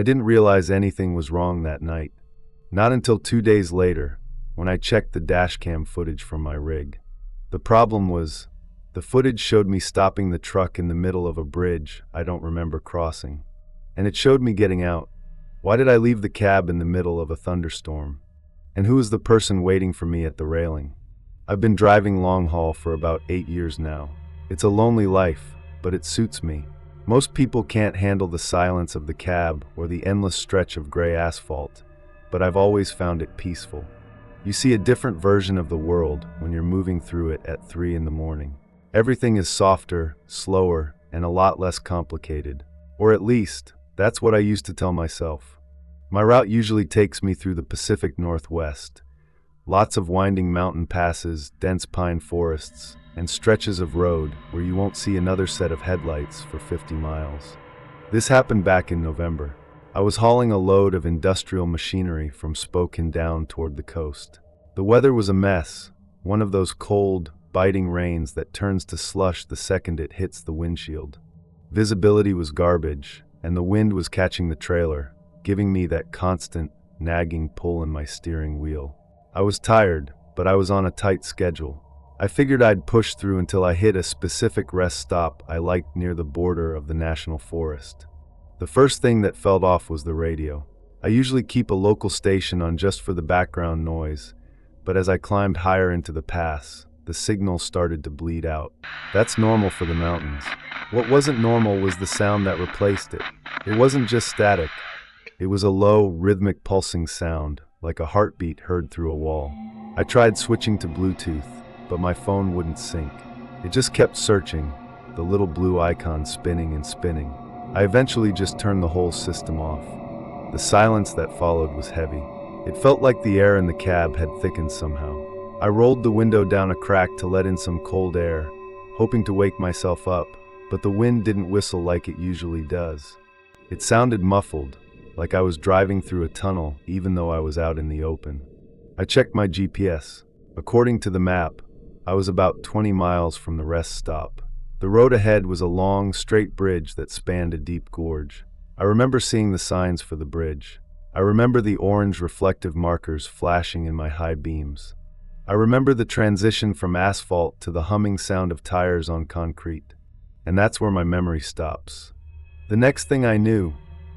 I didn't realize anything was wrong that night. Not until 2 days later, when I checked the dashcam footage from my rig. The problem was, the footage showed me stopping the truck in the middle of a bridge I don't remember crossing. And it showed me getting out. Why did I leave the cab in the middle of a thunderstorm? And who is the person waiting for me at the railing? I've been driving long haul for about 8 years now. It's a lonely life, but it suits me. Most people can't handle the silence of the cab or the endless stretch of gray asphalt, but I've always found it peaceful. You see a different version of the world when you're moving through it at 3 in the morning. Everything is softer, slower, and a lot less complicated. Or at least, that's what I used to tell myself. My route usually takes me through the Pacific Northwest. Lots of winding mountain passes, dense pine forests, and stretches of road where you won't see another set of headlights for 50 miles. This happened back in November. I was hauling a load of industrial machinery from Spokane down toward the coast. The weather was a mess, one of those cold, biting rains that turns to slush the second it hits the windshield. Visibility was garbage, and the wind was catching the trailer, giving me that constant, nagging pull in my steering wheel. I was tired, but I was on a tight schedule. I figured I'd push through until I hit a specific rest stop I liked near the border of the national forest. The first thing that fell off was the radio. I usually keep a local station on just for the background noise, but as I climbed higher into the pass, the signal started to bleed out. That's normal for the mountains. What wasn't normal was the sound that replaced it. It wasn't just static. It was a low, rhythmic pulsing sound, like a heartbeat heard through a wall. I tried switching to Bluetooth, but my phone wouldn't sync. It just kept searching, the little blue icon spinning and spinning. I eventually just turned the whole system off. The silence that followed was heavy. It felt like the air in the cab had thickened somehow. I rolled the window down a crack to let in some cold air, hoping to wake myself up, but the wind didn't whistle like it usually does. It sounded muffled, like I was driving through a tunnel even though I was out in the open. I checked my GPS. According to the map, I was about 20 miles from the rest stop. The road ahead was a long, straight bridge that spanned a deep gorge. I remember seeing the signs for the bridge. I remember the orange reflective markers flashing in my high beams. I remember the transition from asphalt to the humming sound of tires on concrete. And that's where my memory stops. The next thing I knew,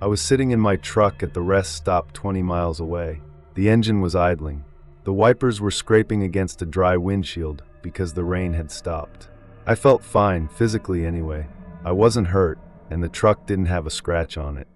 I was sitting in my truck at the rest stop 20 miles away. The engine was idling. The wipers were scraping against a dry windshield because the rain had stopped. I felt fine, physically anyway. I wasn't hurt, and the truck didn't have a scratch on it.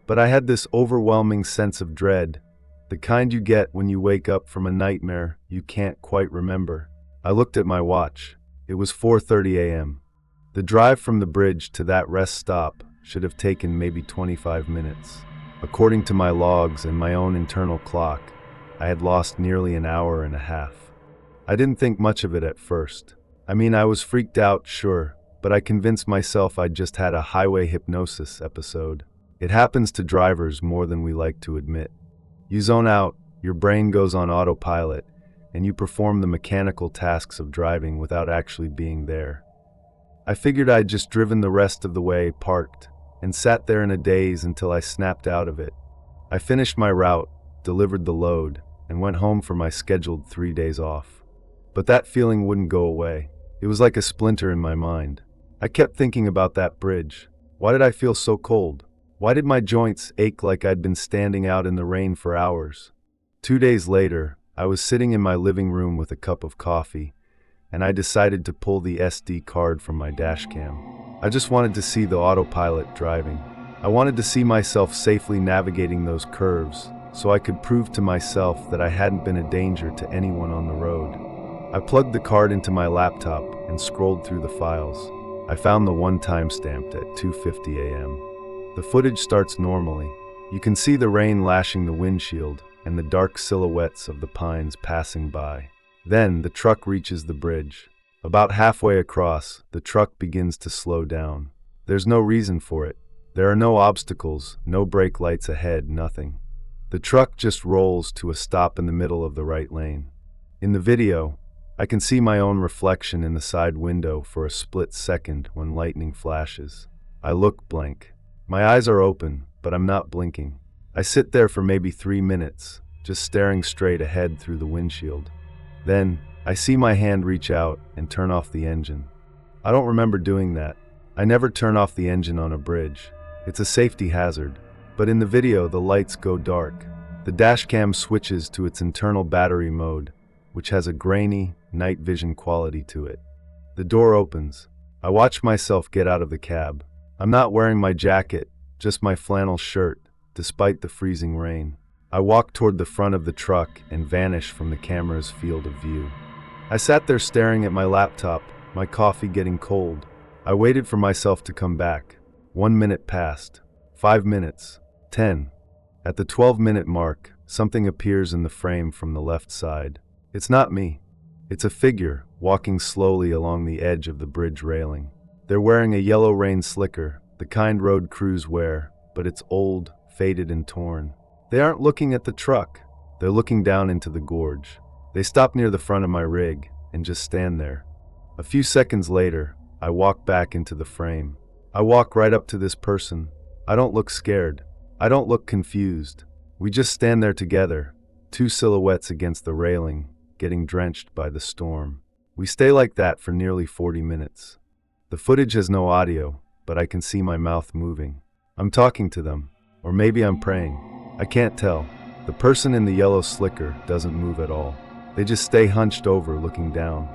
But I had this overwhelming sense of dread, the kind you get when you wake up from a nightmare you can't quite remember. I looked at my watch. It was 4:30 a.m. The drive from the bridge to that rest stop should have taken maybe 25 minutes. According to my logs and my own internal clock, I had lost nearly an hour and a half. I didn't think much of it at first. I mean, I was freaked out, sure, but I convinced myself I'd just had a highway hypnosis episode. It happens to drivers more than we like to admit. You zone out, your brain goes on autopilot, and you perform the mechanical tasks of driving without actually being there. I figured I'd just driven the rest of the way, parked, and sat there in a daze until I snapped out of it. I finished my route, delivered the load, and went home for my scheduled 3 days off. But that feeling wouldn't go away. It was like a splinter in my mind. I kept thinking about that bridge. Why did I feel so cold? Why did my joints ache like I'd been standing out in the rain for hours? 2 days later, I was sitting in my living room with a cup of coffee, and I decided to pull the SD card from my dashcam. I just wanted to see the autopilot driving. I wanted to see myself safely navigating those curves, so I could prove to myself that I hadn't been a danger to anyone on the road. I plugged the card into my laptop and scrolled through the files. I found the one timestamped at 2:50 a.m. The footage starts normally. You can see the rain lashing the windshield and the dark silhouettes of the pines passing by. Then the truck reaches the bridge. About halfway across, the truck begins to slow down. There's no reason for it. There are no obstacles, no brake lights ahead, nothing. The truck just rolls to a stop in the middle of the right lane. In the video, I can see my own reflection in the side window for a split second when lightning flashes. I look blank. My eyes are open, but I'm not blinking. I sit there for maybe 3 minutes, just staring straight ahead through the windshield. Then, I see my hand reach out and turn off the engine. I don't remember doing that. I never turn off the engine on a bridge. It's a safety hazard. But in the video, the lights go dark. The dashcam switches to its internal battery mode, which has a grainy, night vision quality to it. The door opens. I watch myself get out of the cab. I'm not wearing my jacket, just my flannel shirt, despite the freezing rain. I walk toward the front of the truck and vanish from the camera's field of view. I sat there staring at my laptop, my coffee getting cold. I waited for myself to come back. 1 minute passed. 5 minutes. 10. At the 12-minute mark, something appears in the frame from the left side. It's not me. It's a figure walking slowly along the edge of the bridge railing. They're wearing a yellow rain slicker, the kind road crews wear, but it's old, faded and torn. They aren't looking at the truck. They're looking down into the gorge. They stop near the front of my rig and just stand there. A few seconds later, I walk back into the frame. I walk right up to this person. I don't look scared. I don't look confused. We just stand there together, two silhouettes against the railing, getting drenched by the storm. We stay like that for nearly 40 minutes. The footage has no audio, but I can see my mouth moving. I'm talking to them, or maybe I'm praying. I can't tell. The person in the yellow slicker doesn't move at all. They just stay hunched over, looking down.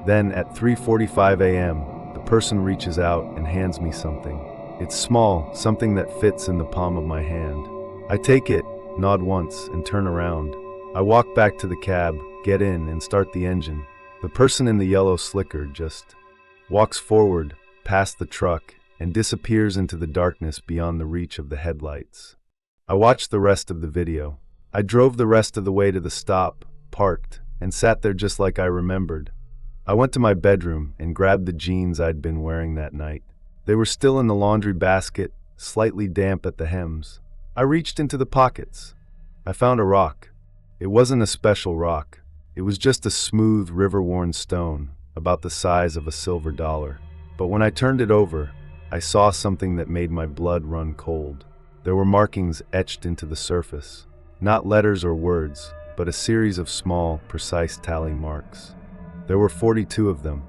Then, at 3:45 a.m., the person reaches out and hands me something. It's small, something that fits in the palm of my hand. I take it, nod once, and turn around. I walk back to the cab, get in, and start the engine. The person in the yellow slicker just walks forward, past the truck, and disappears into the darkness beyond the reach of the headlights. I watched the rest of the video. I drove the rest of the way to the stop, parked, and sat there just like I remembered. I went to my bedroom and grabbed the jeans I'd been wearing that night. They were still in the laundry basket, slightly damp at the hems. I reached into the pockets. I found a rock. It wasn't a special rock. It was just a smooth, river-worn stone, about the size of a silver dollar. But when I turned it over, I saw something that made my blood run cold. There were markings etched into the surface. Not letters or words, but a series of small, precise tally marks. There were 42 of them.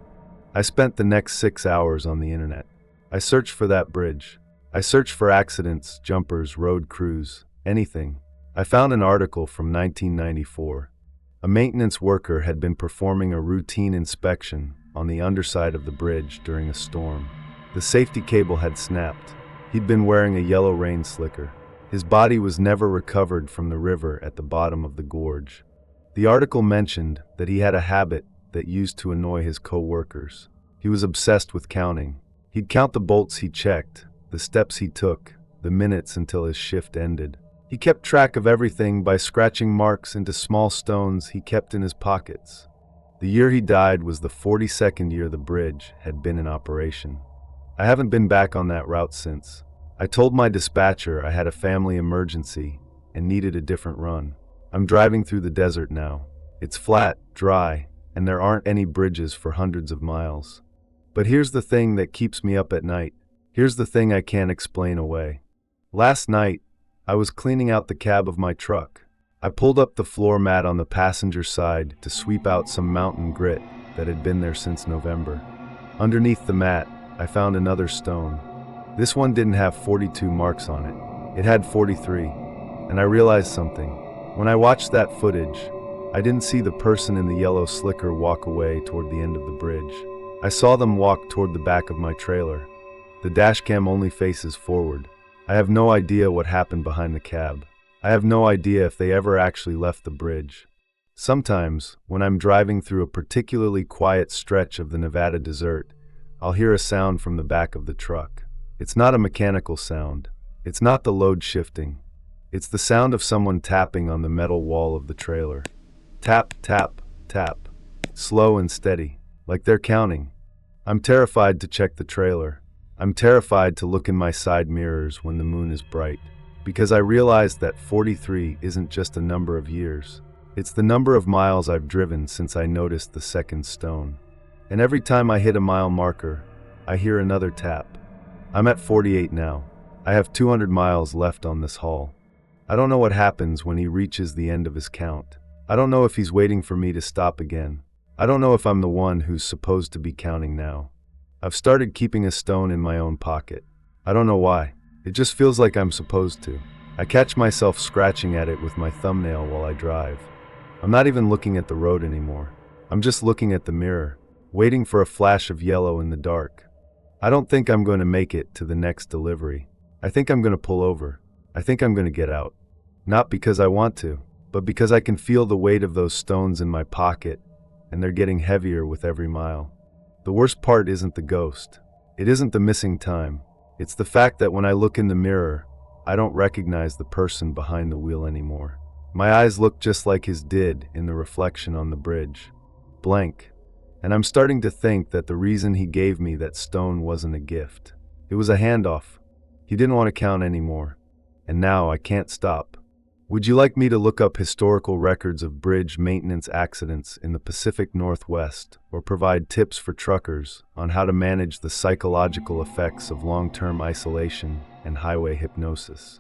I spent the next 6 hours on the internet. I searched for that bridge. I searched for accidents, jumpers, road crews, anything. I found an article from 1994. A maintenance worker had been performing a routine inspection on the underside of the bridge during a storm. The safety cable had snapped. He'd been wearing a yellow rain slicker. His body was never recovered from the river at the bottom of the gorge. The article mentioned that he had a habit that used to annoy his co-workers. He was obsessed with counting. He'd count the bolts he checked, the steps he took, the minutes until his shift ended. He kept track of everything by scratching marks into small stones he kept in his pockets. The year he died was the 42nd year the bridge had been in operation. I haven't been back on that route since. I told my dispatcher I had a family emergency and needed a different run. I'm driving through the desert now. It's flat, dry, and there aren't any bridges for hundreds of miles. But here's the thing that keeps me up at night. Here's the thing I can't explain away. Last night, I was cleaning out the cab of my truck. I pulled up the floor mat on the passenger side to sweep out some mountain grit that had been there since November. Underneath the mat, I found another stone. This one didn't have 42 marks on it. It had 43. And I realized something. When I watched that footage, I didn't see the person in the yellow slicker walk away toward the end of the bridge. I saw them walk toward the back of my trailer. The dashcam only faces forward. I have no idea what happened behind the cab. I have no idea if they ever actually left the bridge. Sometimes, when I'm driving through a particularly quiet stretch of the Nevada desert, I'll hear a sound from the back of the truck. It's not a mechanical sound. It's not the load shifting. It's the sound of someone tapping on the metal wall of the trailer. Tap, tap, tap. Slow and steady, like they're counting. I'm terrified to check the trailer. I'm terrified to look in my side mirrors when the moon is bright, because I realize that 43 isn't just a number of years. It's the number of miles I've driven since I noticed the second stone. And every time I hit a mile marker, I hear another tap. I'm at 48 now. I have 200 miles left on this haul. I don't know what happens when he reaches the end of his count. I don't know if he's waiting for me to stop again. I don't know if I'm the one who's supposed to be counting now. I've started keeping a stone in my own pocket. I don't know why. It just feels like I'm supposed to. I catch myself scratching at it with my thumbnail while I drive. I'm not even looking at the road anymore. I'm just looking at the mirror, waiting for a flash of yellow in the dark. I don't think I'm going to make it to the next delivery. I think I'm going to pull over. I think I'm going to get out. Not because I want to, but because I can feel the weight of those stones in my pocket, and they're getting heavier with every mile. The worst part isn't the ghost. It isn't the missing time. It's the fact that when I look in the mirror, I don't recognize the person behind the wheel anymore. My eyes look just like his did in the reflection on the bridge. Blank. And I'm starting to think that the reason he gave me that stone wasn't a gift. It was a handoff. He didn't want to count anymore. And now I can't stop. Would you like me to look up historical records of bridge maintenance accidents in the Pacific Northwest, or provide tips for truckers on how to manage the psychological effects of long-term isolation and highway hypnosis?